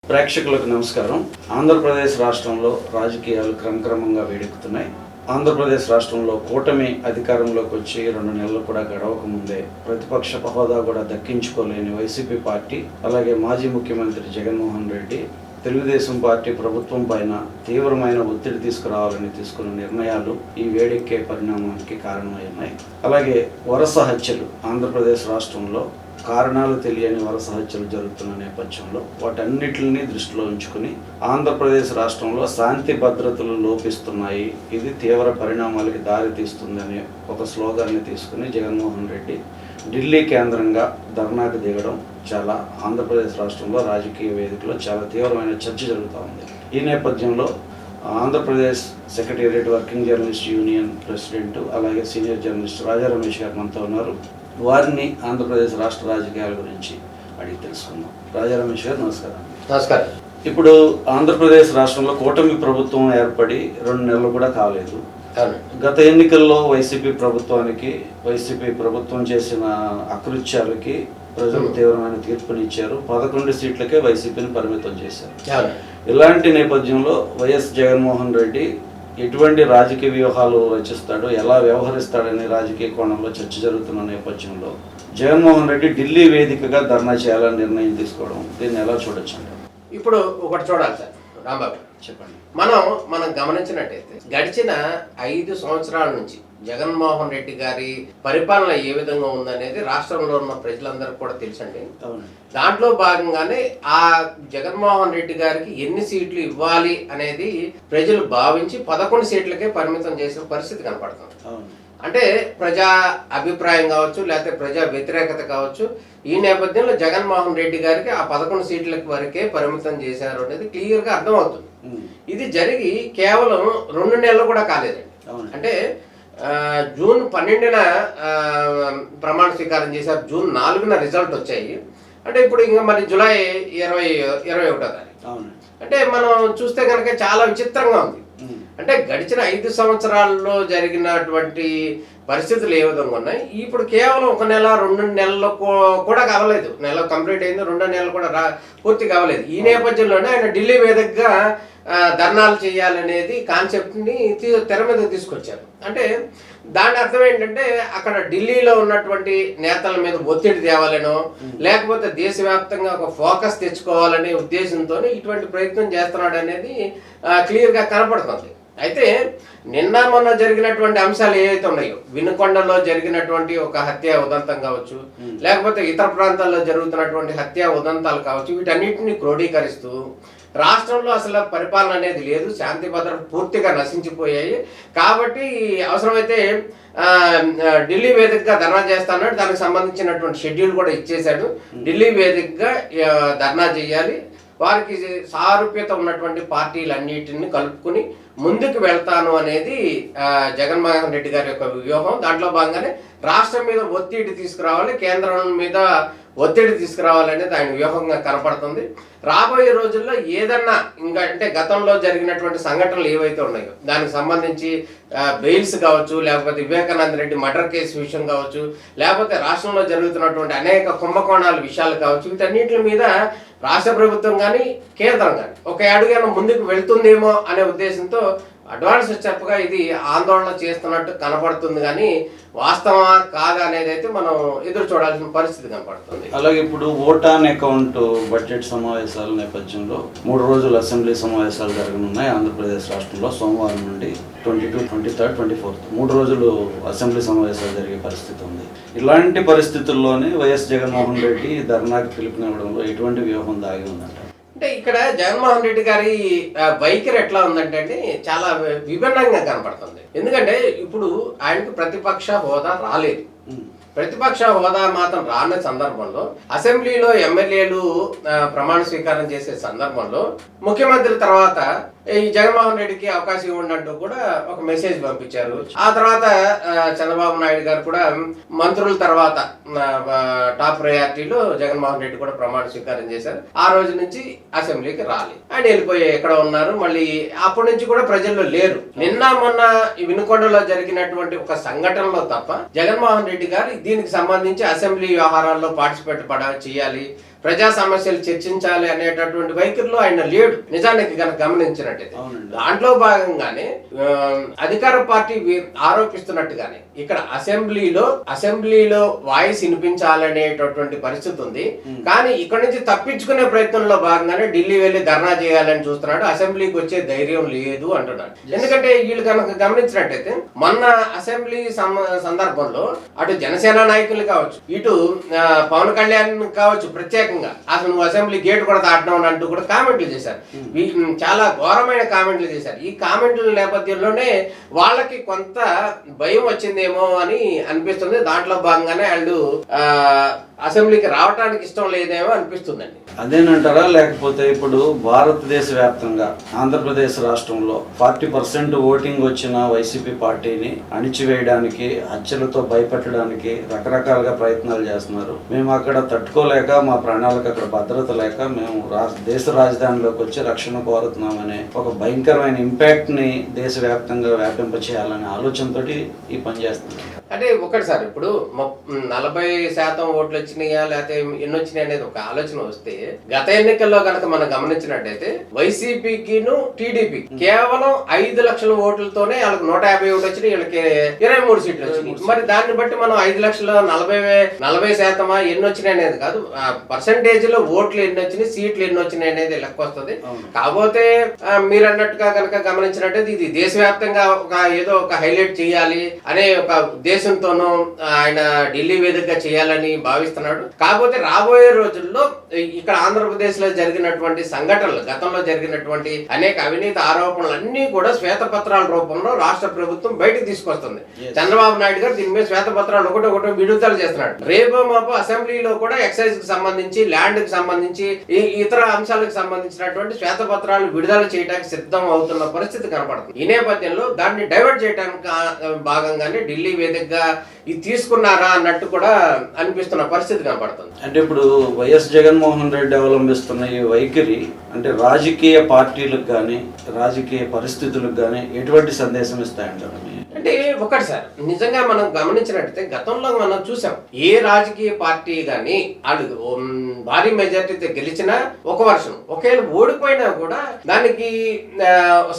ప్రేక్షకులకు నమస్కారం. ఆంధ్రప్రదేశ్ రాష్ట్రంలో రాజకీయాలు క్రమక్రమంగా వేడెక్కుతున్నాయి. ఆంధ్రప్రదేశ్ రాష్ట్రంలో కూటమి అధికారంలోకి వచ్చి 2 నెలలు కూడా గడవక ముందే ప్రతిపక్ష హోదా కూడా దక్కించుకోలేని వైసీపీ పార్టీ, అలాగే మాజీ ముఖ్యమంత్రి జగన్మోహన్ రెడ్డి తెలుగుదేశం పార్టీ ప్రభుత్వం పైన తీవ్రమైన ఒత్తిడి తీసుకురావాలని తీసుకున్న నిర్ణయాలు ఈ వేడెక్కే పరిణామానికి కారణమై ఉన్నాయి. అలాగే వరుస హత్యలు ఆంధ్రప్రదేశ్ రాష్ట్రంలో కారణాలు తెలియని వరుస హత్యలు జరుగుతున్న నేపథ్యంలో వాటన్నిటిని దృష్టిలో ఉంచుకుని ఆంధ్రప్రదేశ్ రాష్ట్రంలో శాంతి భద్రతలు లోపిస్తున్నాయి, ఇది తీవ్ర పరిణామాలకి దారి తీస్తుందనే ఒక స్లోగాన్ని తీసుకుని జగన్మోహన్ రెడ్డి ఢిల్లీ కేంద్రంగా ధర్నాకు దిగడం చాలా ఆంధ్రప్రదేశ్ రాష్ట్రంలో రాజకీయ వేదికలో చాలా తీవ్రమైన చర్చ జరుగుతూ ఉంది. ఈ నేపథ్యంలో Andhra Pradesh secretariat working journalist union president అలాగే సీనియర్ జర్నలిస్ట్ రాజా రమేష్ గారు మనతో ఉన్నారు. వారిని ఆంధ్రప్రదేశ్ రాష్ట్ర రాజకీయాల గురించి అడిగి తెలుసుకుందాం. రాజా రమేష్ గారు నమస్కారం. నమస్కారం. ఇప్పుడు ఆంధ్రప్రదేశ్ రాష్ట్రంలో కూటమి ప్రభుత్వం ఏర్పడి 2 నెలలు కూడా కాలేదు. గత ఎన్నికల్లో వైసీపీ ప్రభుత్వం చేసిన అకృత్యాలకి ప్రజలు తీవ్రమైన తీర్పునిచ్చారు. 11 సీట్లకే వైసీపీని పరిమితం చేశారు. ఇలాంటి నేపథ్యంలో వైఎస్ జగన్మోహన్ రెడ్డి ఎటువంటి రాజకీయ వ్యూహాలు రచిస్తాడో, ఎలా వ్యవహరిస్తాడనే రాజకీయ కోణంలో చర్చ జరుగుతున్న నేపథ్యంలో జగన్మోహన్ రెడ్డి ఢిల్లీ వేదికగా ధర్నా చేయాలని నిర్ణయం తీసుకోవడం, దీన్ని ఎలా చూడొచ్చు అంటారు? ఇప్పుడు ఒకటి చూడాలి సార్ రాంబాబు, చెప్పండి. మనం గమనించినట్టయితే గడిచిన 5 సంవత్సరాల నుంచి జగన్మోహన్ రెడ్డి గారి పరిపాలన ఏ విధంగా ఉందనేది రాష్ట్రంలో ఉన్న ప్రజలందరికీ కూడా తెలుసండి. దాంట్లో భాగంగానే ఆ జగన్మోహన్ రెడ్డి గారికి ఎన్ని సీట్లు ఇవ్వాలి అనేది ప్రజలు భావించి 11 సీట్లకే పరిమితం చేసిన పరిస్థితి కనపడుతుంది. అంటే ప్రజా అభిప్రాయం కావచ్చు, లేకపోతే ప్రజా వ్యతిరేకత కావచ్చు, ఈ నేపథ్యంలో జగన్మోహన్ రెడ్డి గారికి ఆ 11 సీట్ల వరకే పరిమితం చేశారు అనేది క్లియర్గా అర్థమవుతుంది. ఇది జరిగి కేవలం 2 నెలలు కూడా కాలేదండి. అంటే జూన్ 12న ప్రమాణ స్వీకారం చేశారు, జూన్ 4న రిజల్ట్ వచ్చాయి. అంటే ఇప్పుడు ఇంకా మరి జూలై 21వ తారీఖు. అంటే మనం చూస్తే కనుక చాలా విచిత్రంగా ఉంది. అంటే గడిచిన 5 సంవత్సరాల్లో జరిగినటువంటి పరిస్థితులు ఏ విధంగా ఉన్నాయి, ఇప్పుడు కేవలం 1 నెల 2 నెలలు కూడా కావలేదు. నెల కంప్లీట్ అయింది, 2 నెలలు కూడా పూర్తి కావలేదు. ఈ నేపథ్యంలోనే ఆయన ఢిల్లీ వేదికగా ధర్నాలు చేయాలనేది కాన్సెప్ట్ని తెర మీద తీసుకొచ్చారు. అంటే దాని అర్థం ఏంటంటే అక్కడ ఢిల్లీలో ఉన్నటువంటి నేతల మీద ఒత్తిడి తేవాలనో, లేకపోతే దేశవ్యాప్తంగా ఒక ఫోకస్ తెచ్చుకోవాలనే ఉద్దేశంతో ఇటువంటి ప్రయత్నం చేస్తున్నాడు అనేది క్లియర్గా కనపడుతుంది. అయితే నిన్న మొన్న జరిగినటువంటి అంశాలు ఏవైతే ఉన్నాయో, వినుకొండలో జరిగినటువంటి ఒక హత్య ఉదంతం కావచ్చు, లేకపోతే ఇతర ప్రాంతాల్లో జరుగుతున్నటువంటి హత్య ఉదంతాలు కావచ్చు, వీటన్నిటిని క్రోడీకరిస్తూ రాష్ట్రంలో అసలు పరిపాలన అనేది లేదు, శాంతి భద్రత పూర్తిగా నశించిపోయాయి, కాబట్టి అవసరమైతే ఢిల్లీ వేదికగా ధర్నా చేస్తాడు, దానికి సంబంధించినటువంటి షెడ్యూల్ కూడా ఇచ్చేశాడు. ఢిల్లీ వేదికగా ధర్నా చేయాలి, వారికి సారూప్యత ఉన్నటువంటి పార్టీలన్నిటిని కలుపుకుని ముందుకు వెళ్తాను అనేది జగన్మోహన్ రెడ్డి గారి యొక్క వ్యూహం. దాంట్లో భాగంగానే రాష్ట్రం మీద ఒత్తిడి తీసుకురావాలి, కేంద్రం మీద ఒత్తిడి తీసుకురావాలనేది ఆయన వ్యూహంగా కనపడుతుంది. రాబోయే రోజుల్లో ఏదన్నా ఇంకా అంటే గతంలో జరిగినటువంటి సంఘటనలు ఏవైతే ఉన్నాయో దానికి సంబంధించి బెయిల్స్ కావచ్చు, లేకపోతే వివేకానంద రెడ్డి మర్డర్ కేసు విషయం కావచ్చు, లేకపోతే రాష్ట్రంలో జరుగుతున్నటువంటి అనేక కుంభకోణాల విషయాలు కావచ్చు, వీటన్నిటి మీద రాష్ట్ర ప్రభుత్వం కానీ కేంద్రం కానీ ఒక అడుగైనా ముందుకు వెళ్తుందేమో అనే ఉద్దేశంతో అడ్వాన్స్ స్టెప్గా ఇది ఆందోళన చేస్తున్నట్టు కనపడుతుంది. కానీ వాస్తవమా కాదా అనేది అయితే మనం ఎదురు చూడాల్సిన పరిస్థితి కనపడుతుంది. అలాగే ఇప్పుడు ఓట్ ఆన్ అకౌంట్ బడ్జెట్ సమావేశాల నేపథ్యంలో 3 రోజులు అసెంబ్లీ సమావేశాలు జరగనున్నాయి ఆంధ్రప్రదేశ్ రాష్ట్రంలో. సోమవారం నుండి 22, 23, 24 3 రోజులు అసెంబ్లీ సమావేశాలు జరిగే పరిస్థితి ఉంది. ఇలాంటి పరిస్థితుల్లోనే వైఎస్ జగన్మోహన్ రెడ్డి ధర్నాకి పిలుపునివ్వడంలో ఎటువంటి వ్యూహం దాగి ఉందంట? అంటే ఇక్కడ జగన్మోహన్ రెడ్డి గారి వైఖరి ఎట్లా ఉందంటే అండి, చాలా విభిన్నంగా కనపడుతుంది. ఎందుకంటే ఇప్పుడు ఆయనకు ప్రతిపక్ష హోదా రాలేదు. ప్రతిపక్ష హోదా మాత్రం రాని సందర్భంలో అసెంబ్లీలో ఎమ్మెల్యేలు ప్రమాణ స్వీకారం చేసే సందర్భంలో ముఖ్యమంత్రి తర్వాత ఈ జగన్మోహన్ రెడ్డికి అవకాశం ఇవ్వండి కూడా ఒక మెసేజ్ పంపించారు. ఆ తర్వాత చంద్రబాబు నాయుడు గారు కూడా మంత్రుల తర్వాత టాప్ ప్రయారిటీలో జగన్మోహన్ రెడ్డి కూడా ప్రమాణ స్వీకారం చేశారు. ఆ రోజు నుంచి అసెంబ్లీకి రాలి ఆయన వెళ్ళిపోయి ఎక్కడ ఉన్నారు, మళ్ళీ అప్పటి నుంచి కూడా ప్రజల్లో లేరు. నిన్న మొన్న ఈ వినుకొండలో జరిగినటువంటి ఒక సంఘటనలో తప్ప జగన్మోహన్ రెడ్డి గారు దీనికి సంబంధించి అసెంబ్లీ వ్యవహారాల్లో పార్టిసిపేట్ చేయాలి, ప్రజా సమస్యలు చర్చించాలి అనేటటువంటి వైఖరిలో ఆయన లేడు నిజానికి కనుక గమనించినట్టయితే. దాంట్లో భాగంగానే అధికార పార్టీ ఆరోపిస్తున్నట్టుగానే ఇక్కడ అసెంబ్లీలో వాయిస్ వినిపించాలనేటటువంటి పరిస్థితి ఉంది. కానీ ఇక్కడ నుంచి తప్పించుకునే ప్రయత్నంలో భాగంగానే ఢిల్లీ వెళ్లి ధర్నా చేయాలని చూస్తున్నాడు. అసెంబ్లీకి వచ్చే ధైర్యం లేదు అంటున్నాడు. ఎందుకంటే వీళ్ళు కనుక గమనించినట్టయితే మొన్న అసెంబ్లీ సందర్భంలో అటు జనసేన నాయకులు కావచ్చు, ఇటు పవన్ కళ్యాణ్ కావచ్చు, ప్రత్యేకంగా అసలు నువ్వు అసెంబ్లీ గేట్ కూడా దాటడం అంటూ కూడా కామెంట్లు చేశారు. చాలా ఘోరమైన కామెంట్లు చేశారు. ఈ కామెంట్ల నేపథ్యంలోనే వాళ్ళకి కొంత భయం వచ్చిందేమో అని అనిపిస్తుంది. దాంట్లో భాగంగానే వాళ్ళు అసెంబ్లీకి రావడానికి ఇష్టం లేదేమో అనిపిస్తుందండి. అదేనంటారా? లేకపోతే ఇప్పుడు భారతదేశ వ్యాప్తంగా ఆంధ్రప్రదేశ్ రాష్ట్రంలో 40% ఓటింగ్ వచ్చిన వైసీపీ పార్టీని అణిచివేయడానికి, హత్యలతో భయపెట్టడానికి రకరకాలుగా ప్రయత్నాలు చేస్తున్నారు. మేము అక్కడ తట్టుకోలేక, మా ప్రాణాలకు అక్కడ భద్రత లేక మేము దేశ రాజధానిలోకి వచ్చి రక్షణ కోరుతున్నామనే ఒక భయంకరమైన ఇంపాక్ట్ ని దేశవ్యాప్తంగా వ్యాపింపచేయాలనే ఆలోచనతో ఈ పని చేస్తున్నారు. అంటే ఒకటి సార్, ఇప్పుడు 40% ఓట్లు వచ్చినాయా లేకపోతే ఎన్ని వచ్చినాయి అనేది ఒక ఆలోచన వస్తే, గత ఎన్నికల్లో కనుక మనం గమనించినట్టయితే వైసీపీకిను టీడీపీ కేవలం 5 లక్షల ఓట్లతోనే వాళ్ళకి 150 ఓట్లు వచ్చినాయి, వీళ్ళకి 23 సీట్లు వచ్చినాయి. మరి దాన్ని బట్టి మనం 5 లక్షల 40% ఎన్ని వచ్చినాయి అనేది కాదు, పర్సంటేజ్ లో ఓట్లు ఎన్ని వచ్చినాయి, సీట్లు ఎన్ని వచ్చినాయి అనేది లెక్క వస్తుంది. కాకపోతే మీరు అన్నట్టుగా కనుక గమనించినట్టయితే ఇది దేశవ్యాప్తంగా ఏదో ఒక హైలైట్ చేయాలి అనే ఒక ఉద్దేశంతోనూ ఆయన ఢిల్లీ వేదికగా చేయాలని భావిస్తున్నాడు. కాకపోతే రాబోయే రోజుల్లో ఇక్కడ ఆంధ్రప్రదేశ్ లో జరిగినటువంటి సంఘటనలు, గతంలో జరిగినటువంటి అనేక అవినీతి ఆరోపణలు అన్ని కూడా శ్వేతపత్రాల రూపంలో రాష్ట్ర ప్రభుత్వం బయటకు తీసుకొస్తుంది. చంద్రబాబు నాయుడు గారు దీని మీద శ్వేతపత్రాలు ఒకటి విడుదల చేస్తున్నాడు. రేపు మాపు అసెంబ్లీలో కూడా ఎక్సైజ్ కి సంబంధించి, ల్యాండ్ కి సంబంధించి, ఇతర అంశాలకు సంబంధించినటువంటి శ్వేతపత్రాలు విడుదల చేయడానికి సిద్ధం అవుతున్న పరిస్థితి కనపడుతుంది. ఈ నేపథ్యంలో దాన్ని డైవర్ట్ చేయడానికి భాగంగానే ఢిల్లీ వేదికగా ఇది తీసుకున్నారా అన్నట్టు కూడా అనిపిస్తున్న పరిస్థితి కనపడుతుంది. అంటే ఇప్పుడు వైఎస్ జగన్మోహన్ రెడ్డి అవలంబిస్తున్న ఈ వైఖరి అంటే రాజకీయ పార్టీలకు కానీ, రాజకీయ పరిస్థితులకు కానీ ఎటువంటి సందేశం ఇస్తాయంటారు? అంటే ఒకటి సార్, నిజంగా మనం గమనించినట్టయితే గతంలో మనం చూసాం, ఏ రాజకీయ పార్టీ గాని వాళ్ళు భారీ మెజార్టీతో గెలిచినా ఒక వర్షం, ఒకవేళ ఓడిపోయినా కూడా దానికి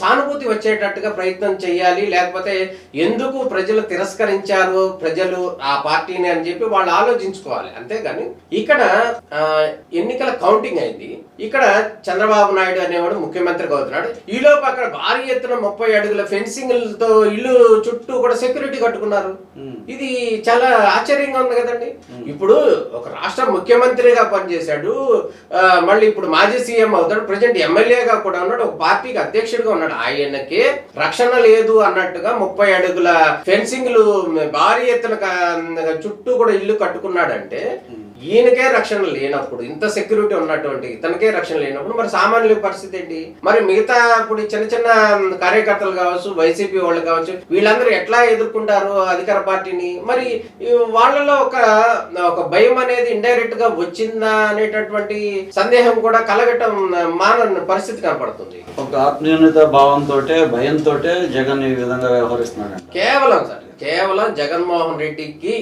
సానుభూతి వచ్చేటట్టుగా ప్రయత్నం చేయాలి, లేకపోతే ఎందుకు ప్రజలు తిరస్కరించారు ప్రజలు ఆ పార్టీని అని చెప్పి వాళ్ళు ఆలోచించుకోవాలి. అంతేగాని ఇక్కడ ఎన్నికల కౌంటింగ్ అయింది, ఇక్కడ చంద్రబాబు నాయుడు అనేవాడు ముఖ్యమంత్రిగా అవుతున్నాడు. ఈలోపు అక్కడ భారీ ఎత్తున 30 అడుగుల ఫెన్సింగ్లతో ఇల్లు చుట్టూ కూడా సెక్యూరిటీ కట్టుకున్నారు. ఇది చాలా ఆశ్చర్యంగా ఉంది కదండి. ఇప్పుడు ఒక రాష్ట్ర ముఖ్యమంత్రిగా పనిచేశాడు, మళ్ళీ ఇప్పుడు మాజీ సీఎం అవుతాడు, ప్రజెంట్ ఎమ్మెల్యేగా కూడా ఉన్నాడు, ఒక పార్టీకి అధ్యక్షుడిగా ఉన్నాడు. ఆయనకి రక్షణ లేదు అన్నట్టుగా 30 అడుగుల ఫెన్సింగ్లు భారీ ఎత్తున చుట్టూ కూడా ఇల్లు కట్టుకున్నాడంటే ఈయనకే రక్షణ లేనప్పుడు, ఇంత సెక్యూరిటీ ఉన్నటువంటి ఇతనికే రక్షణ లేనప్పుడు మరి సామాన్యుల పరిస్థితి ఏంటి? మరి మిగతా ఇప్పుడు చిన్న చిన్న కార్యకర్తలు కావచ్చు, వైసీపీ వాళ్ళు కావచ్చు, వీళ్ళందరూ ఎట్లా ఎదుర్కొంటారు అధికార పార్టీని? మరి వాళ్ళలో ఒక భయం అనేది ఇండైరెక్ట్ గా వచ్చిందా అనేటటువంటి సందేహం కూడా కలగటం మానని పరిస్థితి కనపడుతుంది. ఒక ఆత్మీయత భావంతో, భయంతో జగన్ ఈ విధంగా వ్యవహరిస్తున్నాడు. కేవలం జగన్మోహన్ రెడ్డికి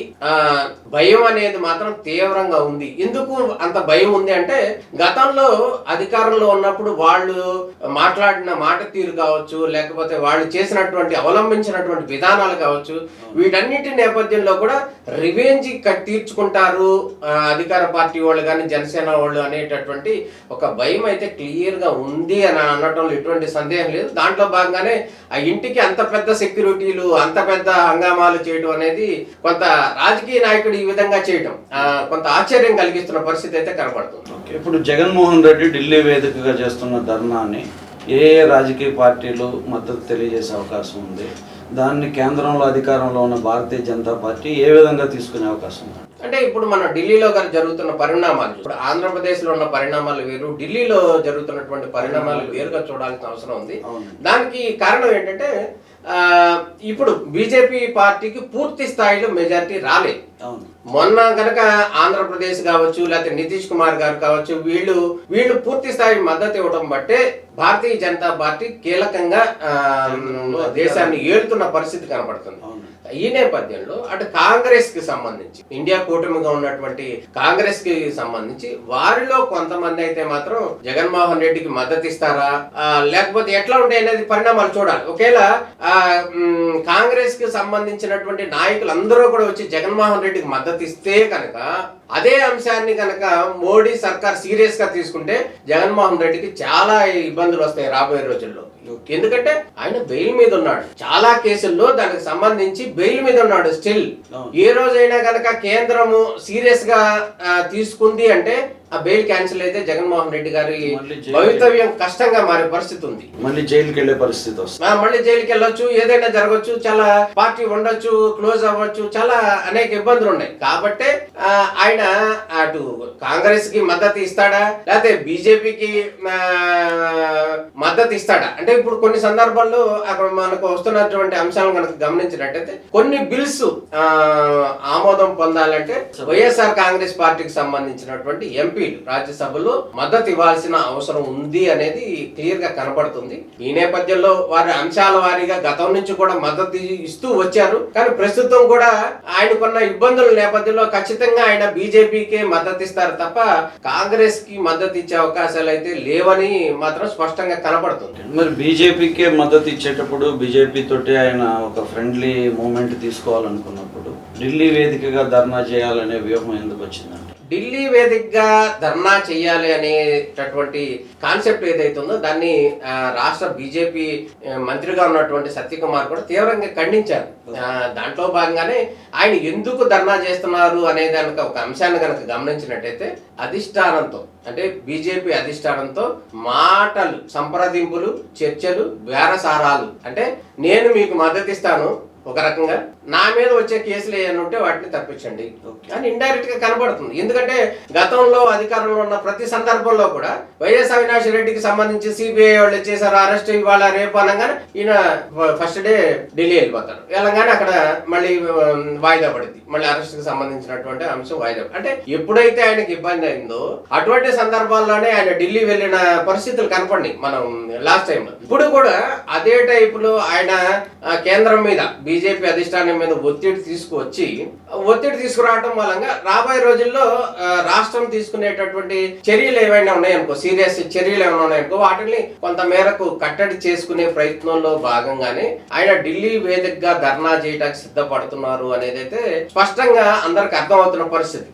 భయం అనేది మాత్రం తీవ్రంగా ఉంది. ఎందుకు అంత భయం ఉంది అంటే, గతంలో అధికారంలో ఉన్నప్పుడు వాళ్ళు మాట్లాడిన మాట తీరు కావచ్చు, లేకపోతే వాళ్ళు చేసినటువంటి అవలంబించినటువంటి విధానాలు కావచ్చు, వీటన్నిటి నేపథ్యంలో కూడా రివెంజ్ తీర్చుకుంటారు అధికార పార్టీ వాళ్ళు కానీ, జనసేన వాళ్ళు అనేటటువంటి ఒక భయం అయితే క్లియర్ గా ఉంది అని అనటంలో ఎటువంటి సందేహం లేదు. దాంట్లో భాగంగానే ఆ ఇంటికి అంత పెద్ద సెక్యూరిటీలు, అంత పెద్ద హంగామాలు చేయడం అనేది కొంత రాజకీయ నాయకుడు ఈ విధంగా చేయడం కొంత ఆశ్చర్యం కలిగిస్తున్న పరిస్థితి అయితే కనపడుతుంది. ఇప్పుడు జగన్మోహన్ రెడ్డి ఢిల్లీ వేదికగా చేస్తున్న ధర్నాన్ని ఏ రాజకీయ పార్టీలు మద్దతు తెలియజేసే అవకాశం ఉంది? దాన్ని కేంద్రంలో అధికారంలో ఉన్న భారతీయ జనతా పార్టీ ఏ విధంగా తీసుకునే అవకాశం ఉంది? అంటే ఇప్పుడు మన ఢిల్లీలో జరుగుతున్న పరిణామాలు, ఇప్పుడు ఆంధ్రప్రదేశ్ లో ఉన్న పరిణామాలు వేరు, ఢిల్లీలో జరుగుతున్నటువంటి పరిణామాలు వేరుగా చూడాల్సిన అవసరం ఉంది. దానికి కారణం ఏంటంటే, ఇప్పుడు బీజేపీ పార్టీకి పూర్తి స్థాయిలో మెజారిటీ రాలేదు. మొన్న కనుక ఆంధ్రప్రదేశ్ కావచ్చు, లేకపోతే నితీష్ కుమార్ గారు కావచ్చు, వీళ్ళు పూర్తి స్థాయి మద్దతు ఇవ్వడం బట్టే భారతీయ జనతా పార్టీ కీలకంగా దేశాన్ని ఏలుతున్న పరిస్థితి కనపడుతుంది. ఈ నేపథ్యంలో అటు కాంగ్రెస్ కి సంబంధించి ఇండియా కూటమిగా ఉన్నటువంటి కాంగ్రెస్ కి సంబంధించి వారిలో కొంతమంది అయితే మాత్రం జగన్మోహన్ రెడ్డికి మద్దతు ఇస్తారా లేకపోతే ఎట్లా ఉంటాయి అనేది పరిణామాలు చూడాలి. ఒకేలా కాంగ్రెస్ కి సంబంధించినటువంటి నాయకులు అందరూ కూడా వచ్చి జగన్మోహన్ రెడ్డికి మద్దతు ఇస్తే కనుక అదే అంశాన్ని కనుక మోడీ సర్కార్ సీరియస్ గా తీసుకుంటే జగన్మోహన్ రెడ్డికి చాలా ఇబ్బందులు వస్తాయి రాబోయే రోజుల్లో. ఎందుకంటే ఆయన బెయిల్ మీద ఉన్నాడు, చాలా కేసుల్లో దానికి సంబంధించి బెయిల్ మీద ఉన్నాడు స్టిల్. ఏ రోజైనా కనుక కేంద్రము సీరియస్ గా తీసుకుంది అంటే ఆ బెయిల్ క్యాన్సిల్ అయితే జగన్మోహన్ రెడ్డి గారి భవితవ్యం కష్టంగా మారే పరిస్థితి ఉంది. మళ్ళీ జైలుకి వెళ్ళే పరిస్థితి వస్తుంది, మళ్ళీ జైలుకి వెళ్ళొచ్చు, ఏదైనా జరగచ్చు, చాలా పార్టీ ఉండొచ్చు, క్లోజ్ అవ్వచ్చు, చాలా అనేక ఇబ్బందులు ఉన్నాయి. కాబట్టి ఆయన అటు కాంగ్రెస్ కి మద్దతు ఇస్తాడా లేకపోతే బీజేపీకి మద్దతు ఇస్తాడా అంటే ఇప్పుడు కొన్ని సందర్భాల్లో అక్కడ మనకు వస్తున్నటువంటి అంశాలను కనుక గమనించినట్టయితే కొన్ని బిల్స్ ఆమోదం పొందాలంటే వైఎస్ఆర్ కాంగ్రెస్ పార్టీకి సంబంధించినటువంటి ఎంపీ రాజ్యసభలో మద్దతు ఇవ్వాల్సిన అవసరం ఉంది అనేది క్లియర్ గా కనపడుతుంది. ఈ నేపథ్యంలో వారి అంశాల వారీగా గతం నుంచి కూడా మద్దతు ఇస్తూ వచ్చారు. కానీ ప్రస్తుతం కూడా ఆయనకున్న ఇబ్బందుల నేపథ్యంలో ఖచ్చితంగా ఆయన బీజేపీకే మద్దతు ఇస్తారు తప్ప కాంగ్రెస్ కి మద్దతు ఇచ్చే అవకాశాలు అయితే లేవని మాత్రం స్పష్టంగా కనపడుతుంది. మరి బీజేపీకే మద్దతు ఇచ్చేటప్పుడు బీజేపీ తోటి ఆయన ఒక ఫ్రెండ్లీ మూమెంట్ తీసుకోవాలనుకున్నప్పుడు ఢిల్లీ వేదికగా ధర్నా చేయాలనే వ్యూహం ఎందుకు వచ్చిందంటే ఢిల్లీ వేదికగా ధర్నా చేయాలి అనేటటువంటి కాన్సెప్ట్ ఏదైతే ఉందో దాన్ని రాష్ట్ర బీజేపీ మంత్రిగా ఉన్నటువంటి సత్యకుమార్ కూడా తీవ్రంగా ఖండించారు. దాంట్లో భాగంగానే ఆయన ఎందుకు ధర్నా చేస్తున్నారు అనే దానికి ఒక అంశాన్ని కనుక గమనించినట్టయితే అధిష్టానంతో అంటే బీజేపీ అధిష్టానంతో మాటలు, సంప్రదింపులు, చర్చలు, బేరసారాలు అంటే నేను మీకు మద్దతు ఇస్తాను ఒక రకంగా, నా మీద వచ్చే కేసులు ఏమైనా ఉంటే వాటిని తప్పించండి అని ఇండైరెక్ట్ గా కనబడుతుంది. ఎందుకంటే గతంలో అధికారంలో ఉన్న ప్రతి సందర్భంలో కూడా వైఎస్ అవినాష్ రెడ్డికి సంబంధించి సిబిఐ వాళ్ళు చేశారు అరెస్ట్, ఇవాళ రేపు అనగానే ఈయన ఫస్ట్ డే ఢిల్లీ వెళ్ళిపోతారు, వెళ్ళగానే అక్కడ మళ్ళీ వాయిదా పడింది, మళ్ళీ అరెస్ట్ కి సంబంధించినటువంటి అంశం వాయిదా. అంటే ఎప్పుడైతే ఆయనకి ఇబ్బంది అయిందో అటువంటి సందర్భాల్లోనే ఆయన ఢిల్లీ వెళ్ళిన పరిస్థితులు కనపడి మనం లాస్ట్ టైం. ఇప్పుడు కూడా అదే టైప్ లో ఆయన కేంద్రం మీద బీజేపీ అధిష్టానం మీద ఒత్తిడి తీసుకురావడం మూలంగా రాబోయే రోజుల్లో రాష్ట్రం తీసుకునేటటువంటి చర్యలు ఏమైనా ఉన్నాయనుకో, సీరియస్ చర్యలు ఏమైనా ఉన్నాయనుకో, వాటిని కొంత మేరకు కట్టడి చేసుకునే ప్రయత్నంలో భాగంగానే ఆయన ఢిల్లీ వేదికగా ధర్నా చేయడానికి సిద్ధపడుతున్నారు అనేది అయితే స్పష్టంగా అందరికి అర్థమవుతున్న పరిస్థితి.